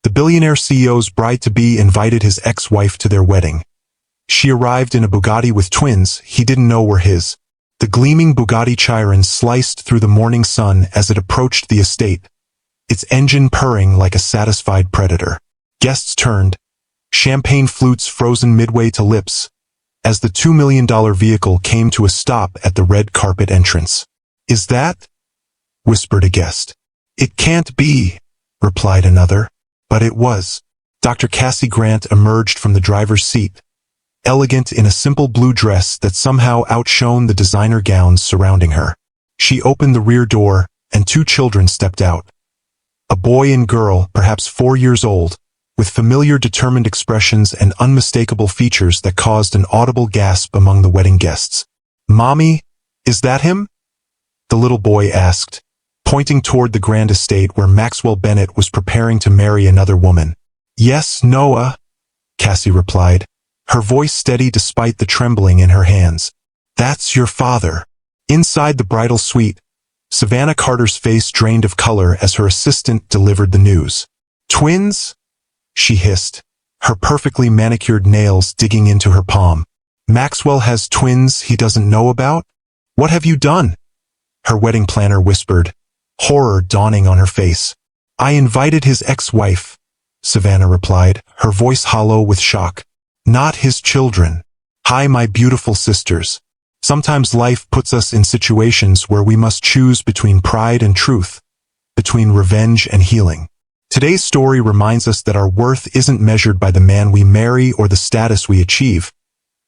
The billionaire CEO's bride-to-be invited his ex-wife to their wedding. She arrived in a Bugatti with twins he didn't know were his. The gleaming Bugatti Chiron sliced through the morning sun as it approached the estate, its engine purring like a satisfied predator. Guests turned, champagne flutes frozen midway to lips, as the $2 million vehicle came to a stop at the red carpet entrance. "Is that?" whispered a guest. "It can't be," replied another. But it was. Dr. Cassie Grant emerged from the driver's seat, elegant in a simple blue dress that somehow outshone the designer gowns surrounding her. She opened the rear door, and two children stepped out. A boy and girl, perhaps 4 years old, with familiar determined expressions and unmistakable features that caused an audible gasp among the wedding guests. "Mommy, is that him?" the little boy asked, pointing toward the grand estate where Maxwell Bennett was preparing to marry another woman. "Yes, Noah," Cassie replied, her voice steady despite the trembling in her hands. "That's your father." Inside the bridal suite, Savannah Carter's face drained of color as her assistant delivered the news. "Twins?" she hissed, her perfectly manicured nails digging into her palm. "Maxwell has twins he doesn't know about? What have you done?" her wedding planner whispered, horror dawning on her face. "I invited his ex-wife," Savannah replied, her voice hollow with shock. "Not his children. Hi, my beautiful sisters. Sometimes life puts us in situations where we must choose between pride and truth, between revenge and healing. Today's story reminds us that our worth isn't measured by the man we marry or the status we achieve,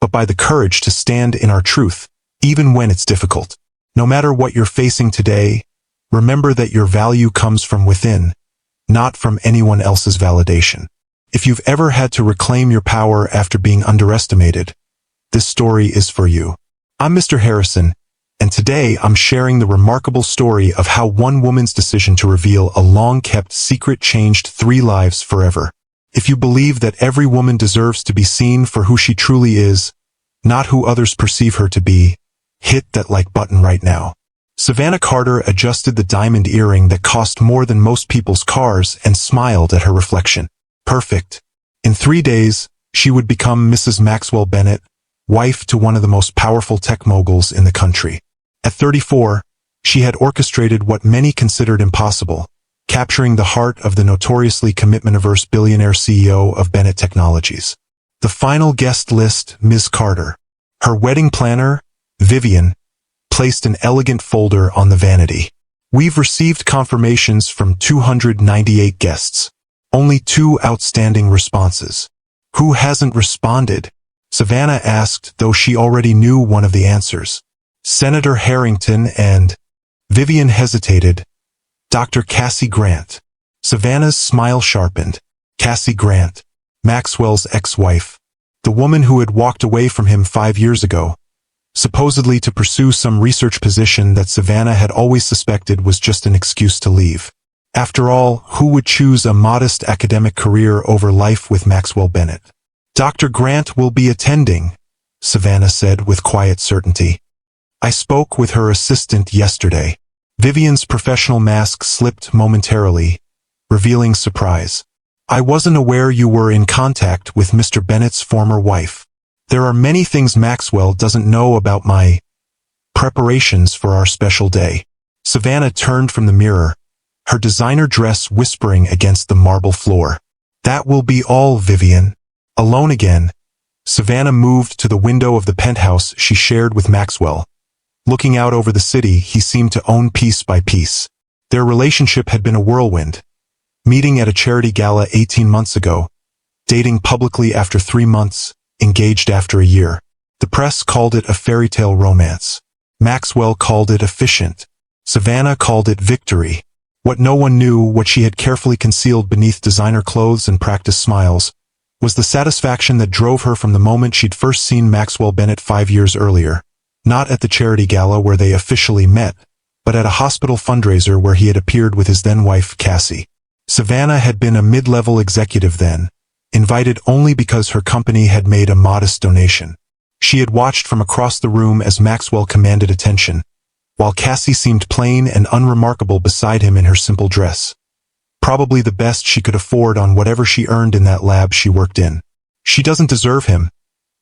but by the courage to stand in our truth, even when it's difficult. No matter what you're facing today, remember that your value comes from within, not from anyone else's validation. If you've ever had to reclaim your power after being underestimated, this story is for you. I'm Mr. Harrison, and today I'm sharing the remarkable story of how one woman's decision to reveal a long-kept secret changed 3 lives forever. If you believe that every woman deserves to be seen for who she truly is, not who others perceive her to be, hit that like button right now. Savannah Carter adjusted the diamond earring that cost more than most people's cars and smiled at her reflection. Perfect. In 3 days, she would become Mrs. Maxwell Bennett, wife to one of the most powerful tech moguls in the country. At 34, she had orchestrated what many considered impossible, capturing the heart of the notoriously commitment-averse billionaire CEO of Bennett Technologies. The final guest list, Ms. Carter. Her wedding planner, Vivian, placed an elegant folder on the vanity. "We've received confirmations from 298 guests. Only 2 outstanding responses." "Who hasn't responded?" Savannah asked, though she already knew one of the answers. "Senator Harrington and—" Vivian hesitated. "Dr. Cassie Grant." Savannah's smile sharpened. Cassie Grant, Maxwell's ex-wife. The woman who had walked away from him 5 years ago, supposedly to pursue some research position that Savannah had always suspected was just an excuse to leave. After all, who would choose a modest academic career over life with Maxwell Bennett? "Dr. Grant will be attending," Savannah said with quiet certainty. "I spoke with her assistant yesterday." Vivian's professional mask slipped momentarily, revealing surprise. "I wasn't aware you were in contact with Mr. Bennett's former wife. There are many things Maxwell doesn't know about my preparations for our special day." Savannah turned from the mirror, her designer dress whispering against the marble floor. "That will be all, Vivian." Alone again, Savannah moved to the window of the penthouse she shared with Maxwell. Looking out over the city, he seemed to own piece by piece. Their relationship had been a whirlwind. Meeting at a charity gala 18 months ago, dating publicly after 3 months, engaged after a year. The press called it a fairy tale romance. Maxwell called it efficient. Savannah called it victory. What no one knew, what she had carefully concealed beneath designer clothes and practiced smiles, was the satisfaction that drove her from the moment she'd first seen Maxwell Bennett 5 years earlier. Not at the charity gala where they officially met, but at a hospital fundraiser where he had appeared with his then-wife, Cassie. Savannah had been a mid-level executive then, invited only because her company had made a modest donation. She had watched from across the room as Maxwell commanded attention, while Cassie seemed plain and unremarkable beside him in her simple dress. probably the best she could afford on whatever she earned in that lab she worked in. She doesn't deserve him,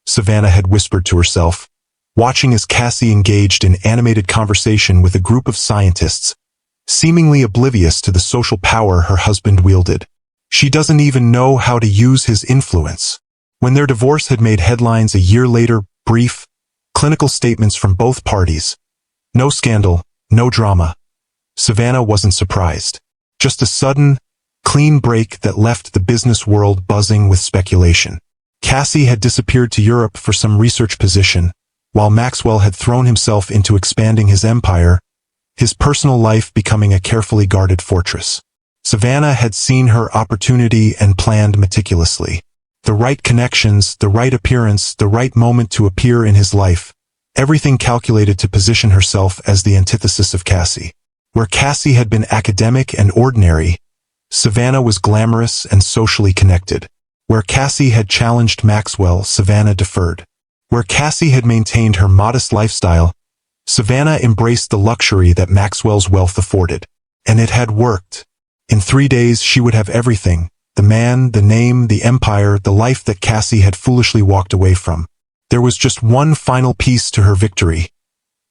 Savannah had whispered to herself, watching as Cassie engaged in animated conversation with a group of scientists, seemingly oblivious to the social power her husband wielded. She doesn't even know how to use his influence. When their divorce had made headlines a year later, brief, clinical statements from both parties. No scandal, no drama. Savannah wasn't surprised. Just a sudden, clean break that left the business world buzzing with speculation. Cassie had disappeared to Europe for some research position, while Maxwell had thrown himself into expanding his empire, his personal life becoming a carefully guarded fortress. Savannah had seen her opportunity and planned meticulously. The right connections, the right appearance, the right moment to appear in his life, everything calculated to position herself as the antithesis of Cassie. Where Cassie had been academic and ordinary, Savannah was glamorous and socially connected. Where Cassie had challenged Maxwell, Savannah deferred. Where Cassie had maintained her modest lifestyle, Savannah embraced the luxury that Maxwell's wealth afforded. And it had worked. In 3 days she would have everything, the man, the name, the empire, the life that Cassie had foolishly walked away from. There was just one final piece to her victory.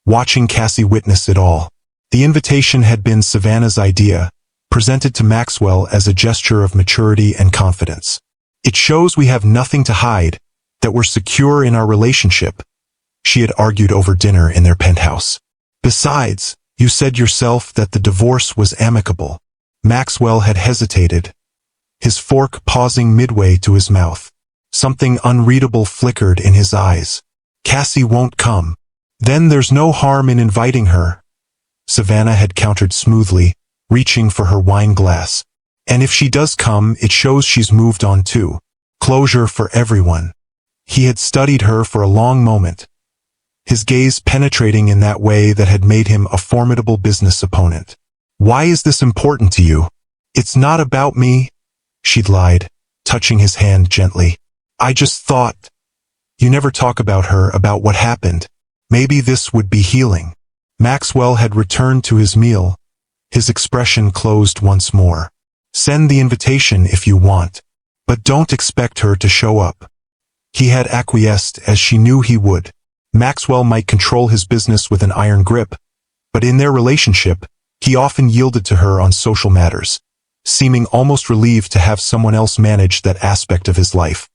Watching Cassie witness it all. The invitation had been Savannah's idea, presented to Maxwell as a gesture of maturity and confidence. It shows we have nothing to hide, that we're secure in our relationship, she had argued over dinner in their penthouse. Besides, you said yourself that the divorce was amicable. Maxwell had hesitated, his fork pausing midway to his mouth. Something unreadable flickered in his eyes. Cassie won't come. Then there's no harm in inviting her, Savannah had countered smoothly, reaching for her wine glass. And if she does come, it shows she's moved on too. Closure for everyone. He had studied her for a long moment, his gaze penetrating in that way that had made him a formidable business opponent. Why is this important to you? It's not about me, she'd lied, touching his hand gently. I just thought. You never talk about her, about what happened. Maybe this would be healing. Maxwell had returned to his meal, his expression closed once more. Send the invitation if you want, but don't expect her to show up. He had acquiesced as she knew he would. Maxwell might control his business with an iron grip, but in their relationship, he often yielded to her on social matters, seeming almost relieved to have someone else manage that aspect of his life.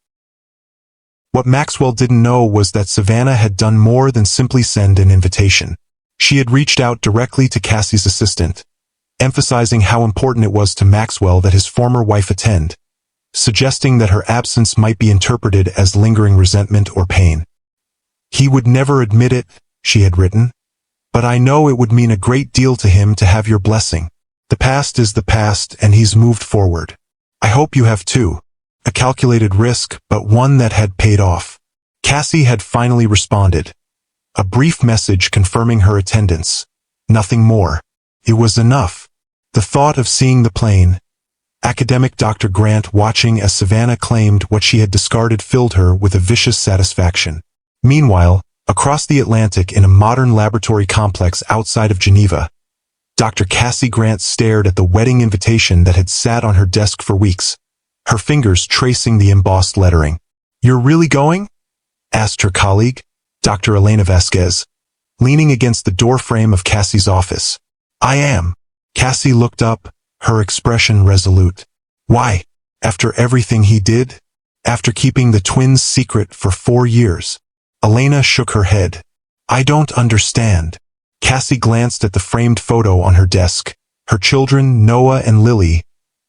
What Maxwell didn't know was that Savannah had done more than simply send an invitation. She had reached out directly to Cassie's assistant, emphasizing how important it was to Maxwell that his former wife attend, suggesting that her absence might be interpreted as lingering resentment or pain. He would never admit it, she had written, but I know it would mean a great deal to him to have your blessing. The past is the past and he's moved forward. I hope you have too. A calculated risk, but one that had paid off. Cassie had finally responded. A brief message confirming her attendance. Nothing more. It was enough. The thought of seeing the plane, academic Dr. Grant watching as Savannah claimed what she had discarded filled her with a vicious satisfaction. Meanwhile, across the Atlantic in a modern laboratory complex outside of Geneva, Dr. Cassie Grant stared at the wedding invitation that had sat on her desk for weeks, her fingers tracing the embossed lettering. You're really going? Asked her colleague, Dr. Elena Vasquez, leaning against the doorframe of Cassie's office. I am. Cassie looked up, her expression resolute. Why? After everything he did? After keeping the twins' secret for 4 years? Elena shook her head. I don't understand. Cassie glanced at the framed photo on her desk, her children, Noah and Lily,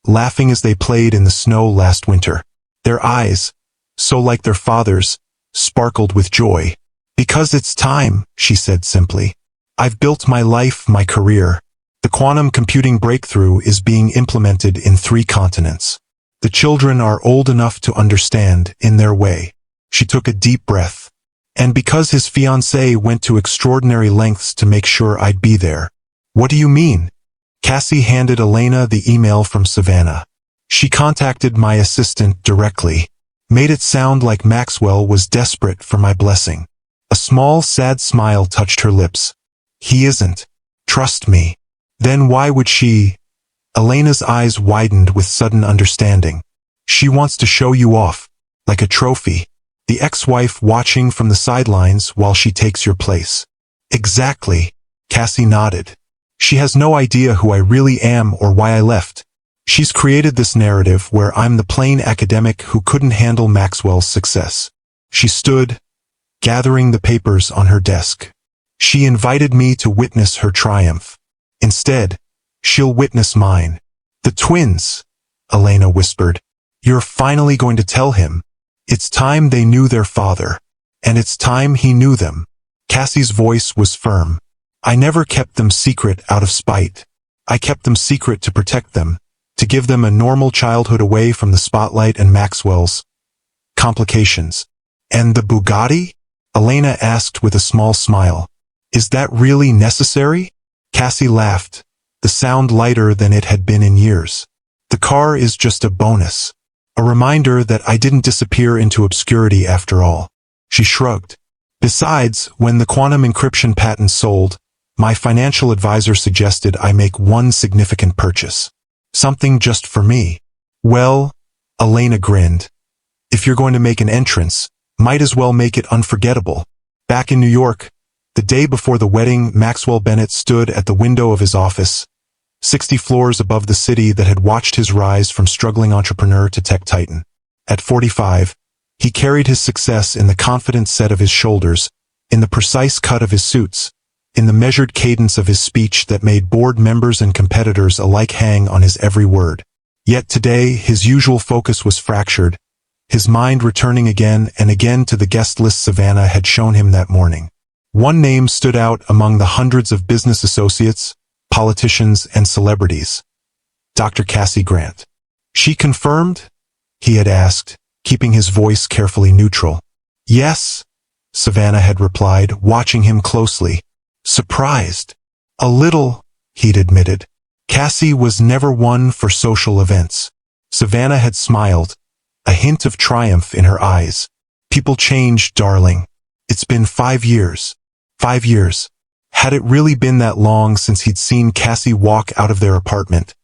laughing as they played in the snow last winter. Their eyes, so like their father's, sparkled with joy. Because it's time, she said simply. I've built my life, my career. The quantum computing breakthrough is being implemented in 3 continents. The children are old enough to understand, in their way. She took a deep breath. And because his fiancé went to extraordinary lengths to make sure I'd be there. What do you mean? Cassie handed Elena the email from Savannah. She contacted my assistant directly. Made it sound like Maxwell was desperate for my blessing. A small, sad smile touched her lips. He isn't. Trust me. Then why would she? Elena's eyes widened with sudden understanding. She wants to show you off, like a trophy. The ex-wife watching from the sidelines while she takes your place. Exactly, Cassie nodded. She has no idea who I really am or why I left. She's created this narrative where I'm the plain academic who couldn't handle Maxwell's success. She stood, gathering the papers on her desk. She invited me to witness her triumph. Instead, she'll witness mine. The twins, Elena whispered. You're finally going to tell him. It's time they knew their father. And it's time he knew them. Cassie's voice was firm. I never kept them secret out of spite. I kept them secret to protect them, to give them a normal childhood away from the spotlight and Maxwell's complications. And the Bugatti? Elena asked with a small smile. Is that really necessary? Cassie laughed, the sound lighter than it had been in years. The car is just a bonus. A reminder that I didn't disappear into obscurity after all. She shrugged. Besides, when the quantum encryption patent sold, my financial advisor suggested I make one significant purchase. Something just for me. Well, Elena grinned. If you're going to make an entrance, might as well make it unforgettable. Back in New York, the day before the wedding, Maxwell Bennett stood at the window of his office, 60 floors above the city that had watched his rise from struggling entrepreneur to tech titan. At 45, he carried his success in the confident set of his shoulders, in the precise cut of his suits, in the measured cadence of his speech that made board members and competitors alike hang on his every word. Yet today, his usual focus was fractured, his mind returning again and again to the guest list Savannah had shown him that morning. One name stood out among the hundreds of business associates, politicians, and celebrities. Dr. Cassie Grant. She confirmed? He had asked, keeping his voice carefully neutral. Yes, Savannah had replied, watching him closely. Surprised. A little, he'd admitted. Cassie was never one for social events. Savannah had smiled, a hint of triumph in her eyes. People change, darling. It's been 5 years. 5 years. Had it really been that long since he'd seen Cassie walk out of their apartment?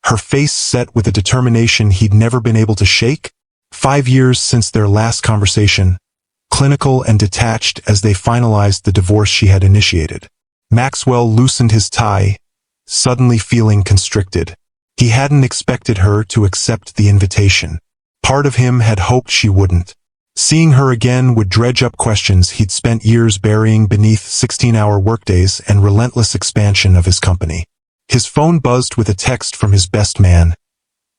Her face set with a determination he'd never been able to shake? 5 years since their last conversation, clinical and detached as they finalized the divorce she had initiated. Maxwell loosened his tie, suddenly feeling constricted. He hadn't expected her to accept the invitation. Part of him had hoped she wouldn't. Seeing her again would dredge up questions he'd spent years burying beneath 16-hour workdays and relentless expansion of his company. His phone buzzed with a text from his best man.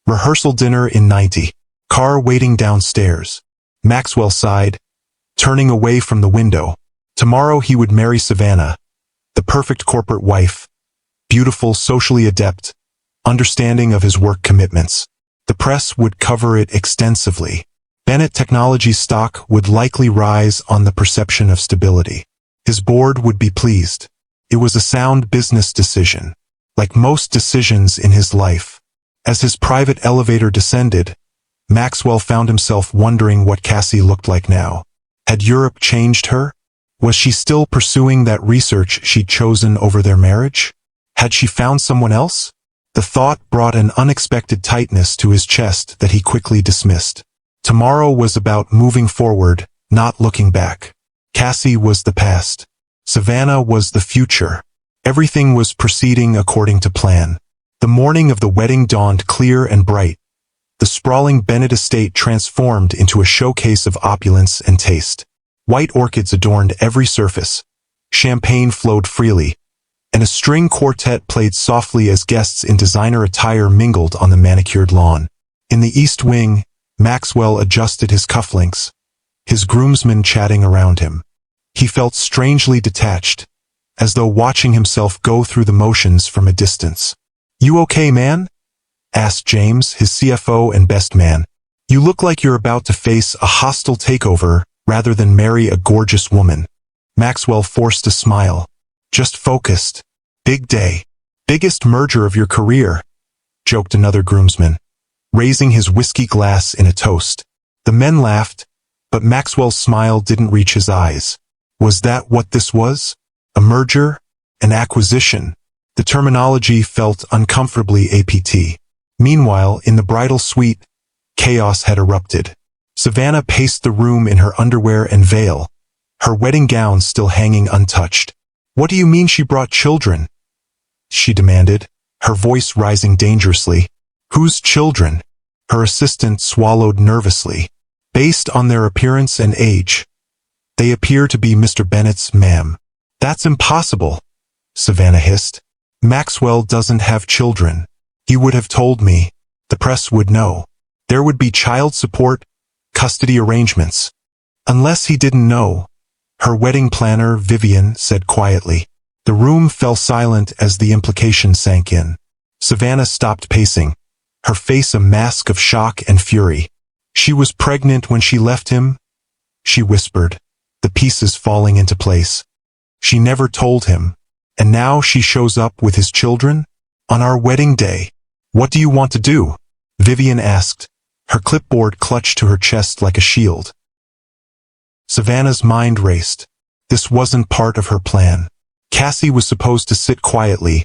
Rehearsal dinner in 90. Car waiting downstairs. Maxwell sighed, turning away from the window. Tomorrow he would marry Savannah, the perfect corporate wife, beautiful, socially adept, understanding of his work commitments. The press would cover it extensively. Bennett Technologies stock would likely rise on the perception of stability. His board would be pleased. It was a sound business decision, like most decisions in his life. As his private elevator descended, Maxwell found himself wondering what Cassie looked like now. Had Europe changed her? Was she still pursuing that research she'd chosen over their marriage? Had she found someone else? The thought brought an unexpected tightness to his chest that he quickly dismissed. Tomorrow was about moving forward, not looking back. Cassie was the past. Savannah was the future. Everything was proceeding according to plan. The morning of the wedding dawned clear and bright. The sprawling Bennett estate transformed into a showcase of opulence and taste. White orchids adorned every surface. Champagne flowed freely, and a string quartet played softly as guests in designer attire mingled on the manicured lawn. In the east wing, Maxwell adjusted his cufflinks, his groomsmen chatting around him. He felt strangely detached, as though watching himself go through the motions from a distance. "You okay, man?" asked James, his CFO and best man. "You look like you're about to face a hostile takeover rather than marry a gorgeous woman." Maxwell forced a smile. "Just focused. Big day. Biggest merger of your career," joked another groomsman, raising his whiskey glass in a toast. The men laughed, but Maxwell's smile didn't reach his eyes. Was that what this was? A merger? An acquisition? The terminology felt uncomfortably APT. Meanwhile, in the bridal suite, chaos had erupted. Savannah paced the room in her underwear and veil, her wedding gown still hanging untouched. "What do you mean she brought children?" she demanded, her voice rising dangerously. "Whose children?" Her assistant swallowed nervously. "Based on their appearance and age, they appear to be Mr. Bennett's, ma'am." "That's impossible," Savannah hissed. "Maxwell doesn't have children. He would have told me. The press would know. There would be child support, custody arrangements." "Unless he didn't know," her wedding planner, Vivian, said quietly. The room fell silent as the implication sank in. Savannah stopped pacing, her face a mask of shock and fury. "She was pregnant when she left him," she whispered, the pieces falling into place. "She never told him, and now she shows up with his children? On our wedding day. What do you want to do?" Vivian asked, her clipboard clutched to her chest like a shield. Savannah's mind raced. This wasn't part of her plan. Cassie was supposed to sit quietly,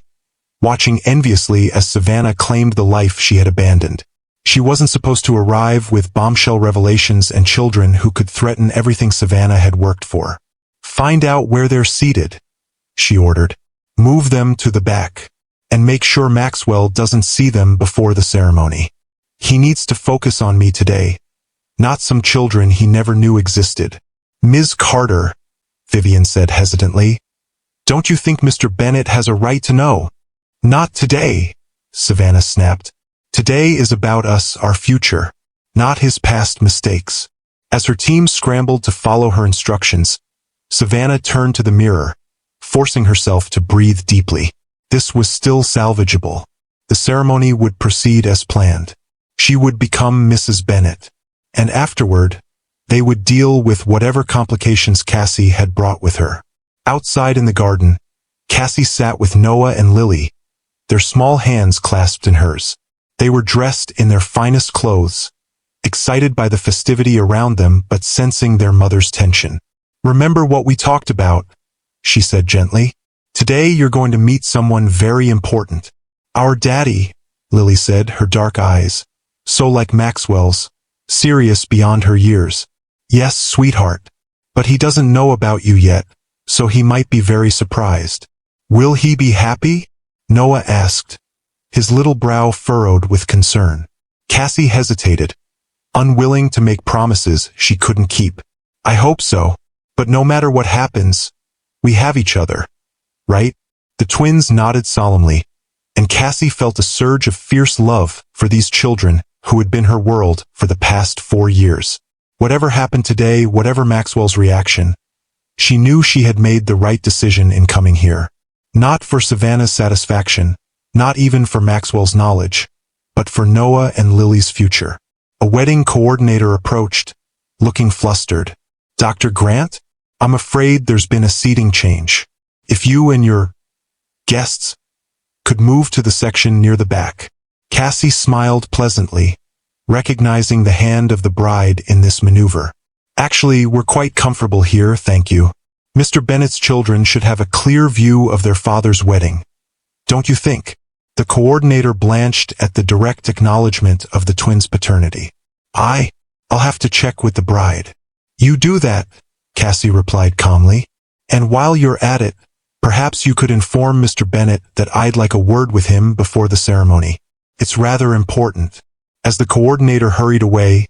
watching enviously as Savannah claimed the life she had abandoned. She wasn't supposed to arrive with bombshell revelations and children who could threaten everything Savannah had worked for. "Find out where they're seated," she ordered. "Move them to the back, and make sure Maxwell doesn't see them before the ceremony. He needs to focus on me today, not some children he never knew existed." "Ms. Carter," Vivian said hesitantly, "don't you think Mr. Bennett has a right to know?" "Not today," Savannah snapped. "Today is about us, our future, not his past mistakes." As her team scrambled to follow her instructions, Savannah turned to the mirror, forcing herself to breathe deeply. This was still salvageable. The ceremony would proceed as planned. She would become Mrs. Bennett, and afterward, they would deal with whatever complications Cassie had brought with her. Outside in the garden, Cassie sat with Noah and Lily, their small hands clasped in hers. They were dressed in their finest clothes, excited by the festivity around them but sensing their mother's tension. "Remember what we talked about," she said gently. "Today you're going to meet someone very important." "Our daddy," Lily said, her dark eyes, so like Maxwell's, serious beyond her years. "Yes, sweetheart. But he doesn't know about you yet, so he might be very surprised." "Will he be happy?" Noah asked, his little brow furrowed with concern. Cassie hesitated, unwilling to make promises she couldn't keep. "I hope so. But no matter what happens, we have each other, right?" The twins nodded solemnly, and Cassie felt a surge of fierce love for these children who had been her world for the past 4 years. Whatever happened today, whatever Maxwell's reaction, she knew she had made the right decision in coming here. Not for Savannah's satisfaction, not even for Maxwell's knowledge, but for Noah and Lily's future. A wedding coordinator approached, looking flustered. "Dr. Grant? I'm afraid there's been a seating change. If you and your guests could move to the section near the back." Cassie smiled pleasantly, recognizing the hand of the bride in this maneuver. "Actually, we're quite comfortable here, thank you. Mr. Bennett's children should have a clear view of their father's wedding. Don't you think?" The coordinator blanched at the direct acknowledgement of the twins' paternity. I'll have to check with the bride." "You do that," Cassie replied calmly. "And while you're at it, perhaps you could inform Mr. Bennett that I'd like a word with him before the ceremony. It's rather important." As the coordinator hurried away,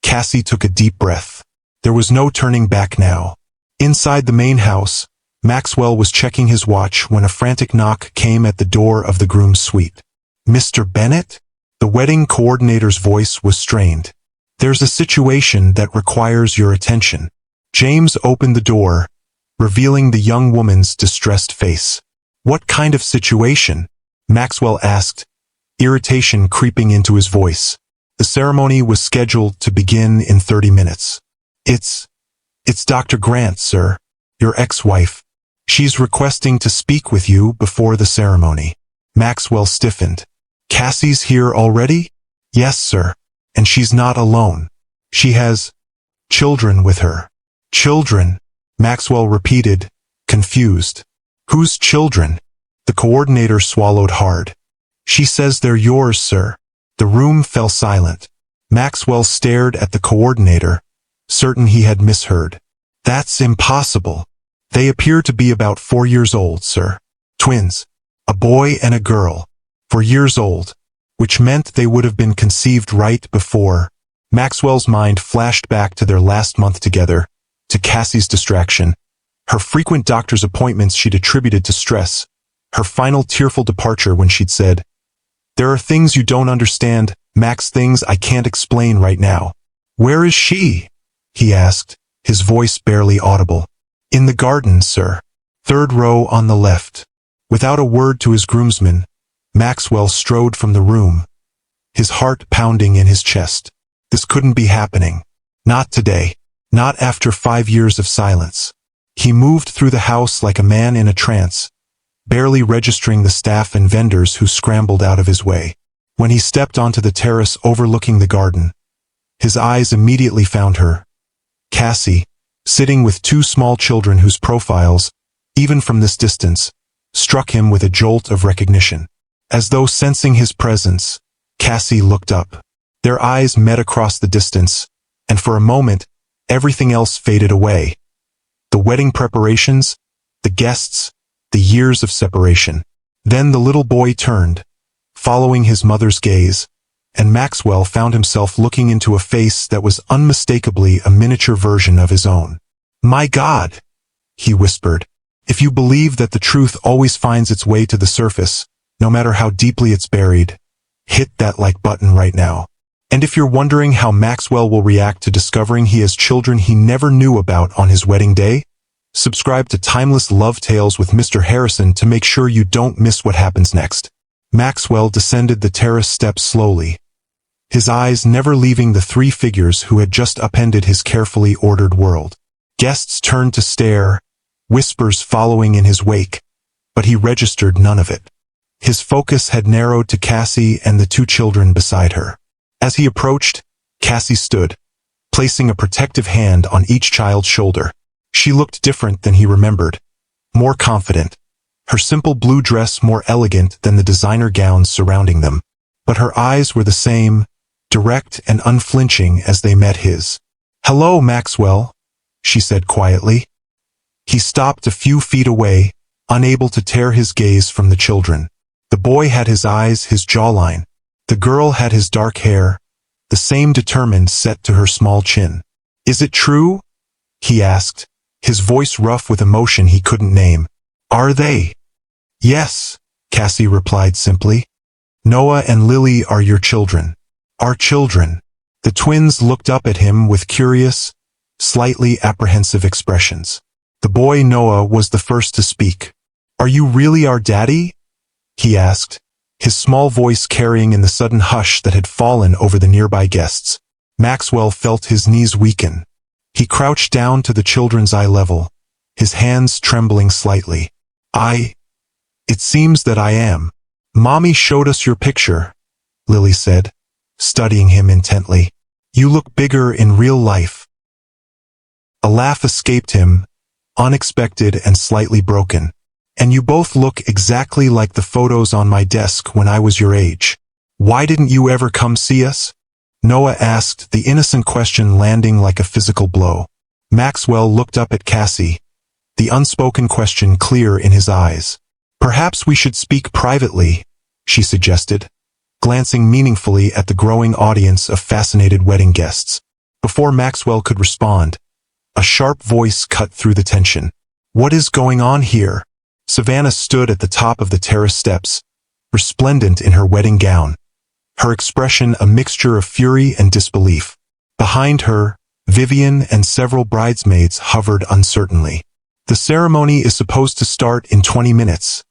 Cassie took a deep breath. There was no turning back now. Inside the main house, Maxwell was checking his watch when a frantic knock came at the door of the groom's suite. "Mr. Bennett?" The wedding coordinator's voice was strained. "There's a situation that requires your attention." James opened the door, revealing the young woman's distressed face. "What kind of situation?" Maxwell asked, irritation creeping into his voice. The ceremony was scheduled to begin in 30 minutes. It's Dr. Grant, sir, your ex-wife. She's requesting to speak with you before the ceremony." Maxwell stiffened. "Cassie's here already?" "Yes, sir. And she's not alone. She has children with her." "Children?" Maxwell repeated, confused. "Whose children?" The coordinator swallowed hard. She says they're yours, sir. The room fell silent. Maxwell stared at the coordinator, certain he had misheard. That's impossible. They appear to be about 4 years old, sir. Twins. A boy and a girl. 4 years old. Which meant they would have been conceived right before. Maxwell's mind flashed back to their last month together, to Cassie's distraction, her frequent doctor's appointments she'd attributed to stress, her final tearful departure when she'd said, "There are things you don't understand, Max, things I can't explain right now." "Where is she?" he asked, his voice barely audible. "In the garden, sir. 3rd row on the left." Without a word to his groomsmen, Maxwell strode from the room, his heart pounding in his chest. This couldn't be happening. Not today. Not after 5 years of silence. He moved through the house like a man in a trance, barely registering the staff and vendors who scrambled out of his way. When he stepped onto the terrace overlooking the garden, his eyes immediately found her, Cassie, sitting with 2 small children whose profiles, even from this distance, struck him with a jolt of recognition. As though sensing his presence, Cassie looked up. Their eyes met across the distance, and for a moment, everything else faded away. The wedding preparations, the guests, the years of separation. Then the little boy turned, following his mother's gaze, and Maxwell found himself looking into a face that was unmistakably a miniature version of his own. "My God," he whispered, "if you believe that the truth always finds its way to the surface, no matter how deeply it's buried, hit that like button right now. And if you're wondering how Maxwell will react to discovering he has children he never knew about on his wedding day, subscribe to Timeless Love Tales with Mr. Harrison to make sure you don't miss what happens next." Maxwell descended the terrace steps slowly, his eyes never leaving the 3 figures who had just upended his carefully ordered world. Guests turned to stare, whispers following in his wake, but he registered none of it. His focus had narrowed to Cassie and the 2 children beside her. As he approached, Cassie stood, placing a protective hand on each child's shoulder. She looked different than he remembered, more confident, her simple blue dress more elegant than the designer gowns surrounding them. But her eyes were the same, direct and unflinching as they met his. "Hello, Maxwell," she said quietly. He stopped a few feet away, unable to tear his gaze from the children. The boy had his eyes, his jawline. The girl had his dark hair, the same determined set to her small chin. "Is it true?" he asked, his voice rough with emotion he couldn't name. "Are they?" "Yes," Cassie replied simply. "Noah and Lily are your children." "Our children." The twins looked up at him with curious, slightly apprehensive expressions. The boy Noah was the first to speak. "Are you really our daddy?" he asked, his small voice carrying in the sudden hush that had fallen over the nearby guests. Maxwell felt his knees weaken. He crouched down to the children's eye level, his hands trembling slightly. It seems that I am." "Mommy showed us your picture," Lily said, studying him intently. "You look bigger in real life." A laugh escaped him, unexpected and slightly broken. "And you both look exactly like the photos on my desk when I was your age. Why didn't you ever come see us?" Noah asked, the innocent question landing like a physical blow. Maxwell looked up at Cassie, the unspoken question clear in his eyes. "Perhaps we should speak privately," she suggested, glancing meaningfully at the growing audience of fascinated wedding guests. Before Maxwell could respond, a sharp voice cut through the tension. "What is going on here?" Savannah stood at the top of the terrace steps, resplendent in her wedding gown, her expression a mixture of fury and disbelief. Behind her, Vivian and several bridesmaids hovered uncertainly. "The ceremony is supposed to start in 20 minutes,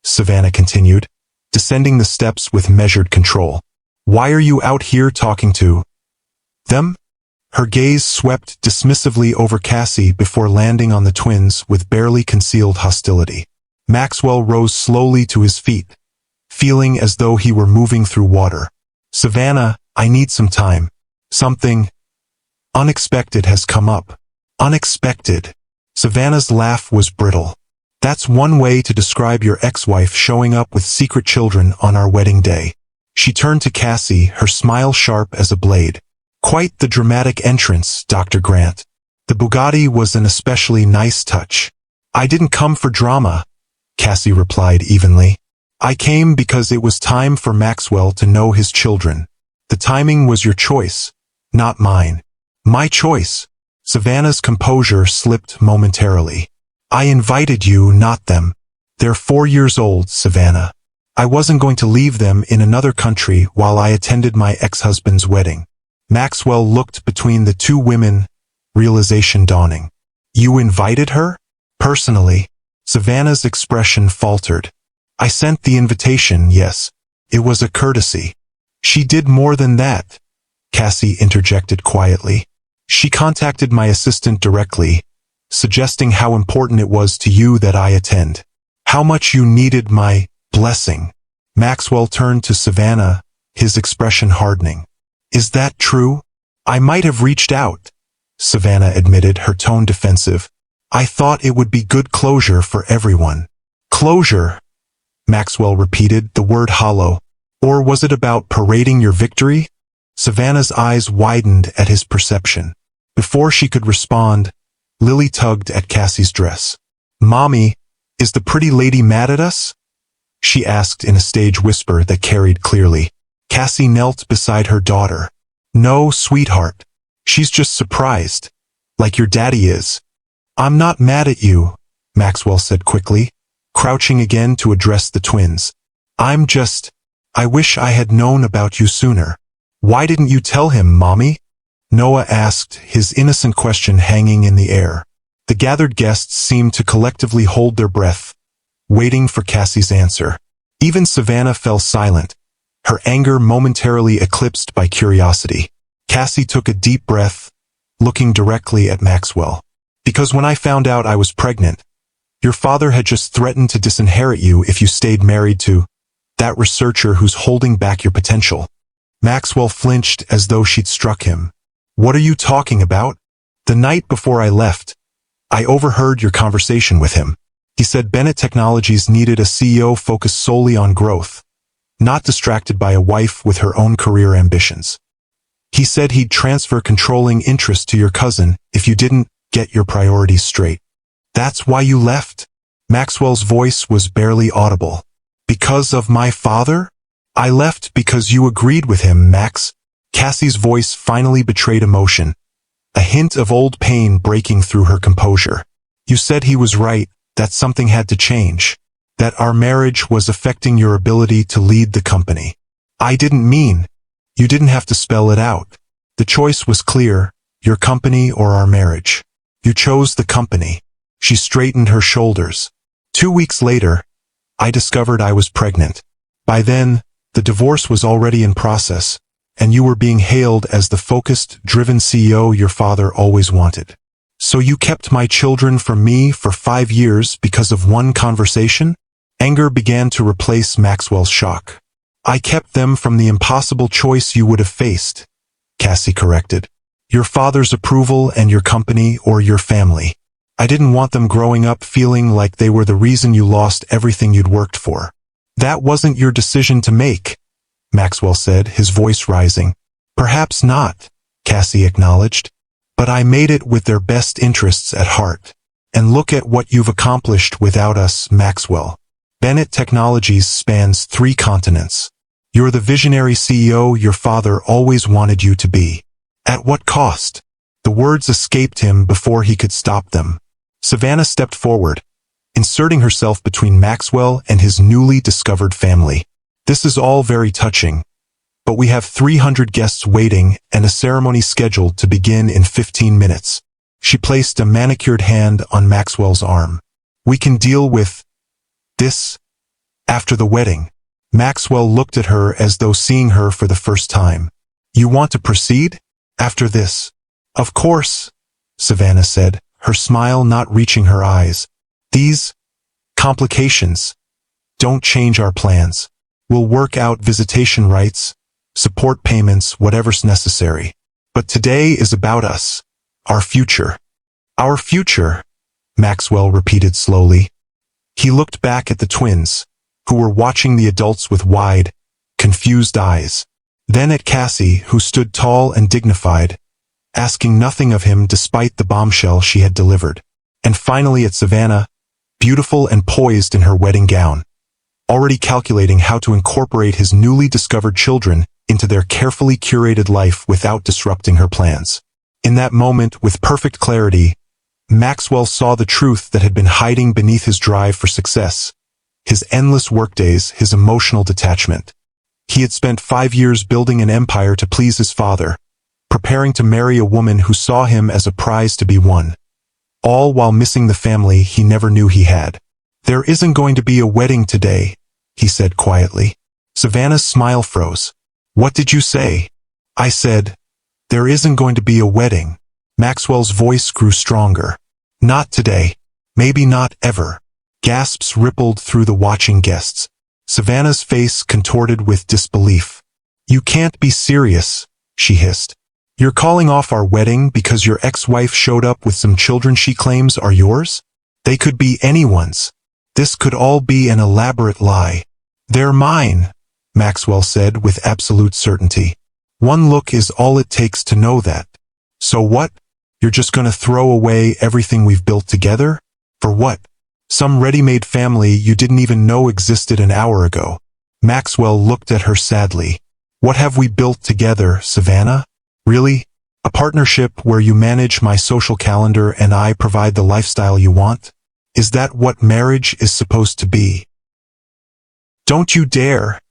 Savannah continued, descending the steps with measured control. "Why are you out here talking to them?" Her gaze swept dismissively over Cassie before landing on the twins with barely concealed hostility. Maxwell rose slowly to his feet, feeling as though he were moving through water. "Savannah, I need some time. Something unexpected has come up." "Unexpected?" Savannah's laugh was brittle. That's one way to describe your ex-wife showing up with secret children on our wedding day. She turned to Cassie, her smile sharp as a blade. Quite the dramatic entrance, Dr. Grant. The Bugatti was an especially nice touch. I didn't come for drama, Cassie replied evenly. I came because it was time for Maxwell to know his children. The timing was your choice, not mine. My choice. Savannah's composure slipped momentarily. I invited you, not them. They're 4 years old, Savannah. I wasn't going to leave them in another country while I attended my ex-husband's wedding. Maxwell looked between the two women, realization dawning. You invited her? Personally. Savannah's expression faltered. I sent the invitation, yes. It was a courtesy. She did more than that, Cassie interjected quietly. She contacted my assistant directly, suggesting how important it was to you that I attend. How much you needed my blessing. Maxwell turned to Savannah, his expression hardening. Is that true? I might have reached out, Savannah admitted, her tone defensive. I thought it would be good closure for everyone. Closure? Maxwell repeated, the word hollow. Or was it about parading your victory? Savannah's eyes widened at his perception. Before she could respond, Lily tugged at Cassie's dress. Mommy, is the pretty lady mad at us? She asked in a stage whisper that carried clearly. Cassie knelt beside her daughter. No, sweetheart. She's just surprised. Like your daddy is. I'm not mad at you, Maxwell said quickly, crouching again to address the twins. I wish I had known about you sooner. Why didn't you tell him, Mommy? Noah asked, his innocent question hanging in the air. The gathered guests seemed to collectively hold their breath, waiting for Cassie's answer. Even Savannah fell silent, her anger momentarily eclipsed by curiosity. Cassie took a deep breath, looking directly at Maxwell. Because when I found out I was pregnant, your father had just threatened to disinherit you if you stayed married to that researcher who's holding back your potential. Maxwell flinched as though she'd struck him. What are you talking about? The night before I left, I overheard your conversation with him. He said Bennett Technologies needed a CEO focused solely on growth, not distracted by a wife with her own career ambitions. He said he'd transfer controlling interest to your cousin if you didn't get your priorities straight. That's why you left? Maxwell's voice was barely audible. Because of my father? I left because you agreed with him, Max. Cassie's voice finally betrayed emotion, a hint of old pain breaking through her composure. You said he was right, that something had to change, that our marriage was affecting your ability to lead the company. I didn't mean. You didn't have to spell it out. The choice was clear, your company or our marriage. You chose the company. She straightened her shoulders. 2 weeks later, I discovered I was pregnant. By then, the divorce was already in process, and you were being hailed as the focused, driven CEO your father always wanted. So you kept my children from me for 5 years because of one conversation? Anger began to replace Maxwell's shock. I kept them from the impossible choice you would have faced, Cassie corrected. Your father's approval and your company or your family. I didn't want them growing up feeling like they were the reason you lost everything you'd worked for. That wasn't your decision to make, Maxwell said, his voice rising. Perhaps not, Cassie acknowledged. But I made it with their best interests at heart. And look at what you've accomplished without us, Maxwell. Bennett Technologies spans 3 continents. You're the visionary CEO your father always wanted you to be. At what cost? The words escaped him before he could stop them. Savannah stepped forward, inserting herself between Maxwell and his newly discovered family. This is all very touching, but we have 300 guests waiting and a ceremony scheduled to begin in 15 minutes. She placed a manicured hand on Maxwell's arm. We can deal with this after the wedding. Maxwell looked at her as though seeing her for the first time. You want to proceed? After this? Of course, Savannah said, her smile not reaching her eyes. These complications don't change our plans. We'll work out visitation rights, support payments, whatever's necessary. But today is about us, our future. Our future, Maxwell repeated slowly. He looked back at the twins, who were watching the adults with wide, confused eyes. Then at Cassie, who stood tall and dignified, asking nothing of him despite the bombshell she had delivered. And finally at Savannah, beautiful and poised in her wedding gown, already calculating how to incorporate his newly discovered children into their carefully curated life without disrupting her plans. In that moment, with perfect clarity, Maxwell saw the truth that had been hiding beneath his drive for success, his endless workdays, his emotional detachment. He had spent 5 years building an empire to please his father, preparing to marry a woman who saw him as a prize to be won, all while missing the family he never knew he had. "There isn't going to be a wedding today," he said quietly. Savannah's smile froze. "What did you say?" "I said, there isn't going to be a wedding." Maxwell's voice grew stronger. "Not today. Maybe not ever." Gasps rippled through the watching guests. Savannah's face contorted with disbelief. "You can't be serious," she hissed. "You're calling off our wedding because your ex-wife showed up with some children she claims are yours? They could be anyone's. This could all be an elaborate lie." "They're mine," Maxwell said with absolute certainty. "One look is all it takes to know that." "So what? You're just gonna throw away everything we've built together? For what? Some ready-made family you didn't even know existed an hour ago?" Maxwell looked at her sadly. "What have we built together, Savannah? Really? A partnership where you manage my social calendar and I provide the lifestyle you want? Is that what marriage is supposed to be?" "Don't you dare!"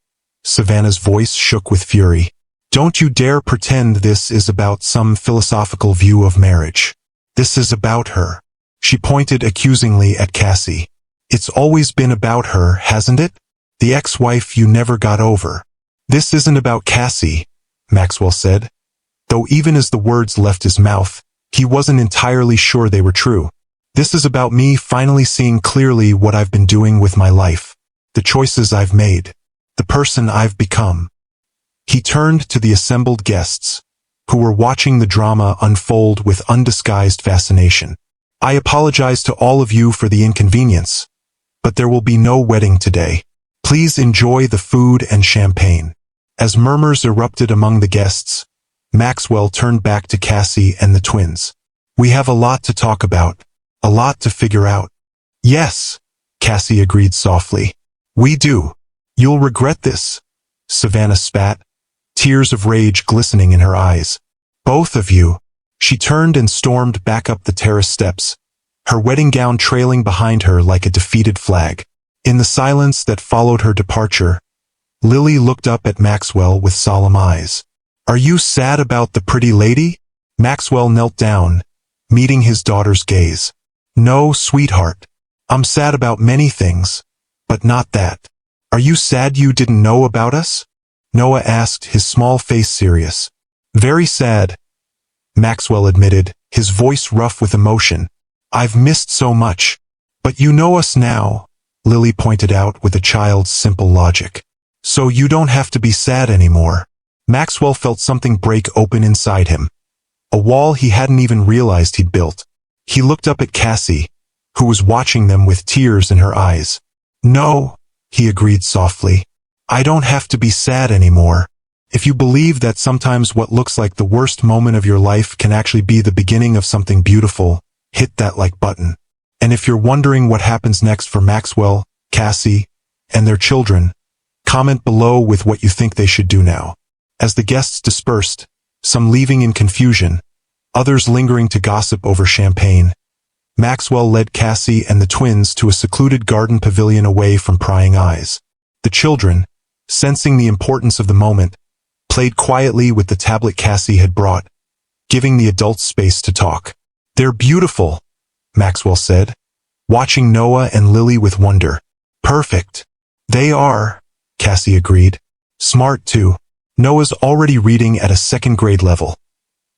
Savannah's voice shook with fury. "Don't you dare pretend this is about some philosophical view of marriage. This is about her." She pointed accusingly at Cassie. "It's always been about her, hasn't it? The ex-wife you never got over." "This isn't about Cassie," Maxwell said, though even as the words left his mouth, he wasn't entirely sure they were true. "This is about me finally seeing clearly what I've been doing with my life, the choices I've made, the person I've become." He turned to the assembled guests, who were watching the drama unfold with undisguised fascination. "I apologize to all of you for the inconvenience, but there will be no wedding today. Please enjoy the food and champagne." As murmurs erupted among the guests, Maxwell turned back to Cassie and the twins. "We have a lot to talk about, a lot to figure out." "Yes," Cassie agreed softly. "We do. You'll regret this," Savannah spat, tears of rage glistening in her eyes. "Both of you." She turned and stormed back up the terrace steps, her wedding gown trailing behind her like a defeated flag. In the silence that followed her departure, Lily looked up at Maxwell with solemn eyes. "Are you sad about the pretty lady?" Maxwell knelt down, meeting his daughter's gaze. "No, sweetheart. I'm sad about many things, but not that." "Are you sad you didn't know about us?" Noah asked, his small face serious. "Very sad," Maxwell admitted, his voice rough with emotion. "I've missed so much." "But you know us now," Lily pointed out with a child's simple logic. "So you don't have to be sad anymore." Maxwell felt something break open inside him, a wall he hadn't even realized he'd built. He looked up at Cassie, who was watching them with tears in her eyes. "No," he agreed softly. "I don't have to be sad anymore. If you believe that sometimes what looks like the worst moment of your life can actually be the beginning of something beautiful, hit that like button. And if you're wondering what happens next for Maxwell, Cassie, and their children, comment below with what you think they should do now." As the guests dispersed, some leaving in confusion, others lingering to gossip over champagne, Maxwell led Cassie and the twins to a secluded garden pavilion away from prying eyes. The children, sensing the importance of the moment, played quietly with the tablet Cassie had brought, giving the adults space to talk. "They're beautiful," Maxwell said, watching Noah and Lily with wonder. "Perfect." "They are," Cassie agreed. "Smart too. Noah's already reading at a second-grade level,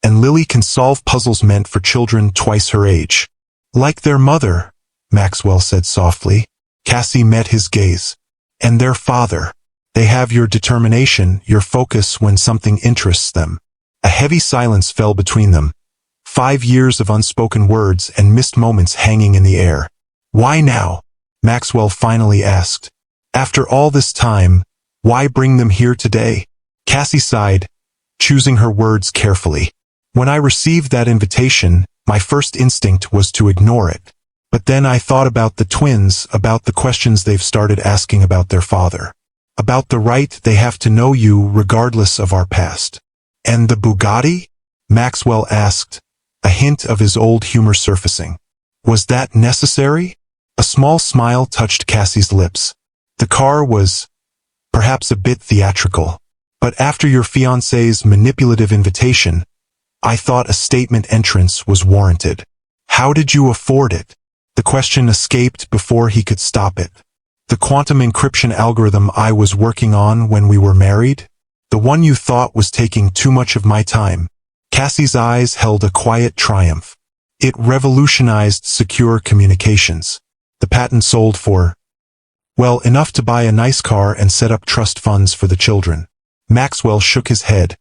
and Lily can solve puzzles meant for children twice her age." "Like their mother," Maxwell said softly. Cassie met his gaze. "And their father. They have your determination, your focus when something interests them." A heavy silence fell between them, 5 years of unspoken words and missed moments hanging in the air. "Why now?" Maxwell finally asked. After all this time, why bring them here today? Cassie sighed, choosing her words carefully. When I received that invitation, my first instinct was to ignore it. But then I thought about the twins, about the questions they've started asking about their father. About the right they have to know you regardless of our past. And the Bugatti? Maxwell asked, a hint of his old humor surfacing. Was that necessary? A small smile touched Cassie's lips. The car was, perhaps a bit theatrical. But after your fiancé's manipulative invitation, I thought a statement entrance was warranted. How did you afford it? The question escaped before he could stop it. The quantum encryption algorithm I was working on when we were married? The one you thought was taking too much of my time. Cassie's eyes held a quiet triumph. It revolutionized secure communications. The patent sold for, well, enough to buy a nice car and set up trust funds for the children. Maxwell shook his head,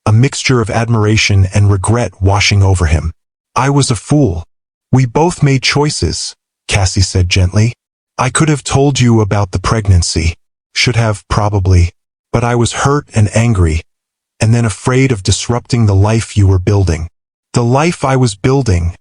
a mixture of admiration and regret washing over him. I was a fool. We both made choices, Cassie said gently. I could have told you about the pregnancy. Should have, probably. But I was hurt and angry, and then afraid of disrupting the life you were building. The life I was building,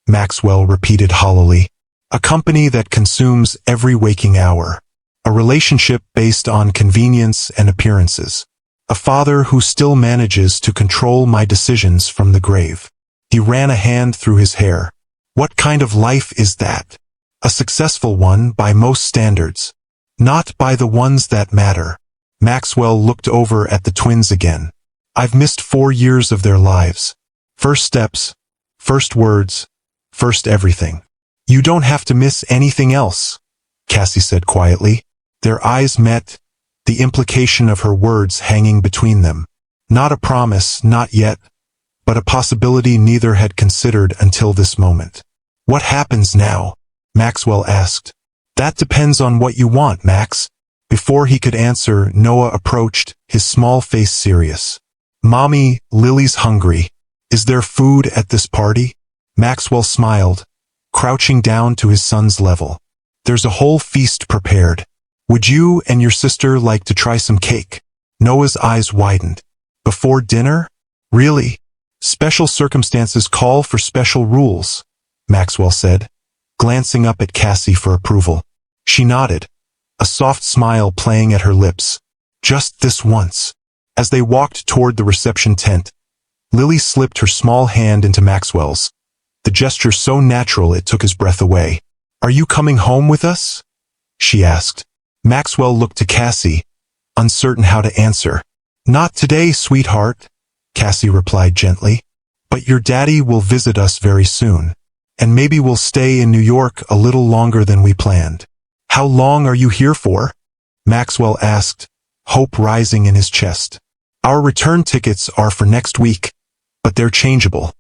Maxwell repeated hollowly. A company that consumes every waking hour. A relationship based on convenience and appearances. A father who still manages to control my decisions from the grave. He ran a hand through his hair. What kind of life is that? A successful one by most standards. Not by the ones that matter. Maxwell looked over at the twins again. I've missed 4 years of their lives. First steps, first words, first everything. You don't have to miss anything else, Cassie said quietly. Their eyes met, the implication of her words hanging between them. Not a promise, not yet, but a possibility neither had considered until this moment. What happens now? Maxwell asked. That depends on what you want, Max. Before he could answer, Noah approached, his small face serious. Mommy, Lily's hungry. Is there food at this party? Maxwell smiled, crouching down to his son's level. There's a whole feast prepared. Would you and your sister like to try some cake? Noah's eyes widened. Before dinner? Really? Special circumstances call for special rules, Maxwell said, glancing up at Cassie for approval. She nodded, a soft smile playing at her lips. Just this once. As they walked toward the reception tent, Lily slipped her small hand into Maxwell's, the gesture so natural it took his breath away. Are you coming home with us? She asked. Maxwell looked to Cassie, uncertain how to answer. Not today, sweetheart, Cassie replied gently. But your daddy will visit us very soon. And maybe we'll stay in New York a little longer than we planned. How long are you here for? Maxwell asked, hope rising in his chest. Our return tickets are for next week, but they're changeable.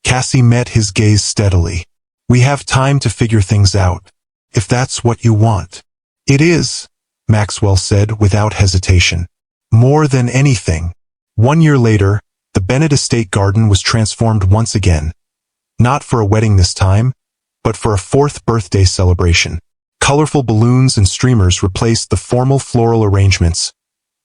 Cassie met his gaze steadily. We have time to figure things out, if that's what you want. It is, Maxwell said without hesitation. More than anything. 1 year later, the Bennett estate garden was transformed once again. Not for a wedding this time, but for a 4th birthday celebration. Colorful balloons and streamers replaced the formal floral arrangements,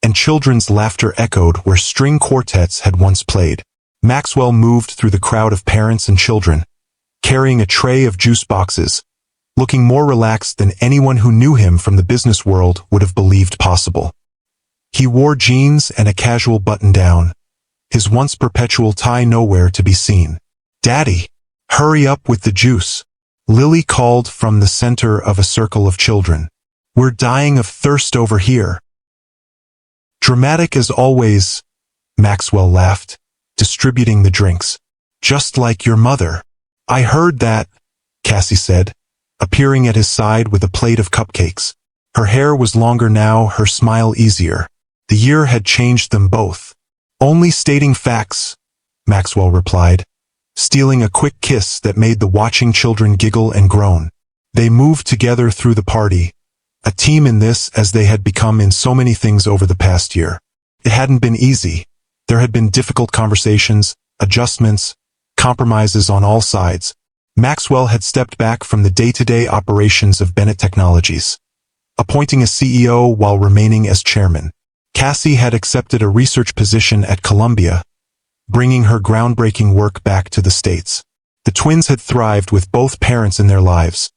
and children's laughter echoed where string quartets had once played. Maxwell moved through the crowd of parents and children, carrying a tray of juice boxes, looking more relaxed than anyone who knew him from the business world would have believed possible. He wore jeans and a casual button-down, his once perpetual tie nowhere to be seen. Daddy, hurry up with the juice, Lily called from the center of a circle of children. We're dying of thirst over here. Dramatic as always, Maxwell laughed, distributing the drinks. Just like your mother. I heard that, Cassie said, appearing at his side with a plate of cupcakes. Her hair was longer now, her smile easier. The year had changed them both. Only stating facts, Maxwell replied, stealing a quick kiss that made the watching children giggle and groan. They moved together through the party, a team in this as they had become in so many things over the past year. It hadn't been easy. There had been difficult conversations, adjustments, compromises on all sides. Maxwell had stepped back from the day-to-day operations of Bennett Technologies, appointing a CEO while remaining as chairman. Cassie had accepted a research position at Columbia, bringing her groundbreaking work back to the States. The twins had thrived with both parents in their lives,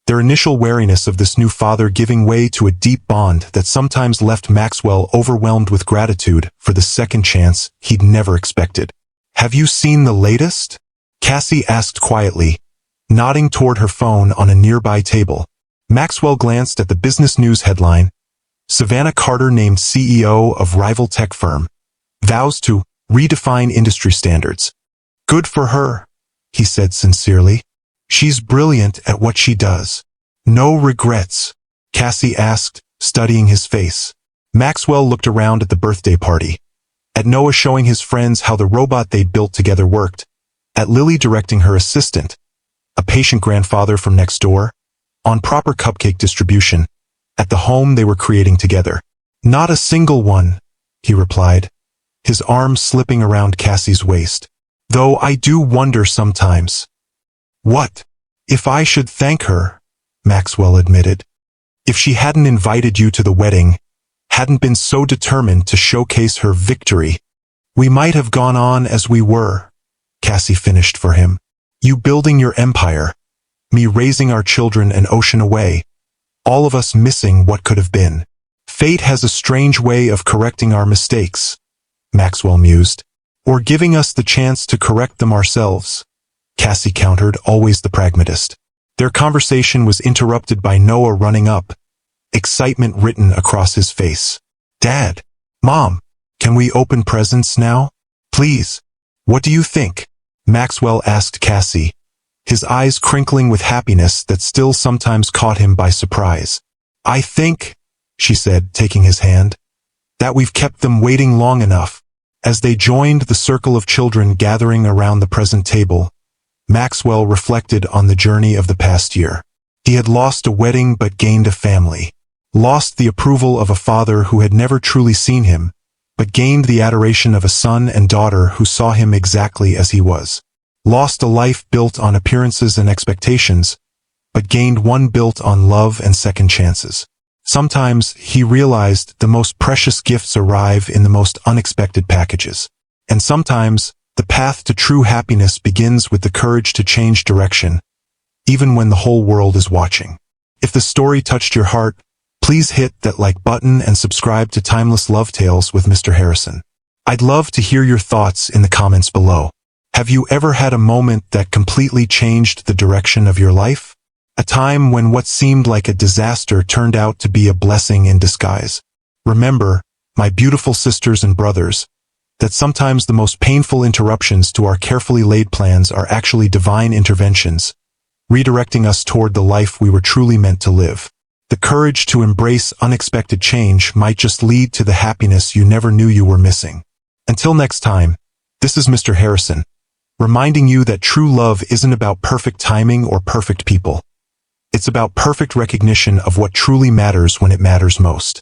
their initial wariness of this new father giving way to a deep bond that sometimes left Maxwell overwhelmed with gratitude for the second chance he'd never expected. "Have you seen the latest?" Cassie asked quietly, nodding toward her phone on a nearby table. Maxwell glanced at the business news headline, "Savannah Carter named CEO of rival tech firm, vows to redefine industry standards." "Good for her," he said sincerely. "She's brilliant at what she does." "No regrets?" Cassie asked, studying his face. Maxwell looked around at the birthday party, at Noah showing his friends how the robot they'd built together worked, at Lily directing her assistant, a patient grandfather from next door, on proper cupcake distribution, at the home they were creating together. "Not a single one," he replied, his arm slipping around Cassie's waist. "Though I do wonder sometimes." "What?" "If I should thank her," Maxwell admitted. "If she hadn't invited you to the wedding, hadn't been so determined to showcase her victory, we might have gone on as we were," Cassie finished for him. "You building your empire, me raising our children an ocean away, all of us missing what could have been. Fate has a strange way of correcting our mistakes," Maxwell mused. "Or giving us the chance to correct them ourselves," Cassie countered, always the pragmatist. Their conversation was interrupted by Noah running up, excitement written across his face. "Dad, Mom, can we open presents now? Please." "What do you think?" Maxwell asked Cassie, his eyes crinkling with happiness that still sometimes caught him by surprise. "I think," she said, taking his hand, "that we've kept them waiting long enough." As they joined the circle of children gathering around the present table, Maxwell reflected on the journey of the past year. He had lost a wedding but gained a family, lost the approval of a father who had never truly seen him, but gained the adoration of a son and daughter who saw him exactly as he was, lost a life built on appearances and expectations, but gained one built on love and second chances. Sometimes, he realized, the most precious gifts arrive in the most unexpected packages. And sometimes, the path to true happiness begins with the courage to change direction, even when the whole world is watching. If the story touched your heart, please hit that like button and subscribe to Timeless Love Tales with Mr. Harrison. I'd love to hear your thoughts in the comments below. Have you ever had a moment that completely changed the direction of your life? A time when what seemed like a disaster turned out to be a blessing in disguise? Remember, my beautiful sisters and brothers, that sometimes the most painful interruptions to our carefully laid plans are actually divine interventions, redirecting us toward the life we were truly meant to live. The courage to embrace unexpected change might just lead to the happiness you never knew you were missing. Until next time, this is Mr. Harrison, reminding you that true love isn't about perfect timing or perfect people. It's about perfect recognition of what truly matters when it matters most.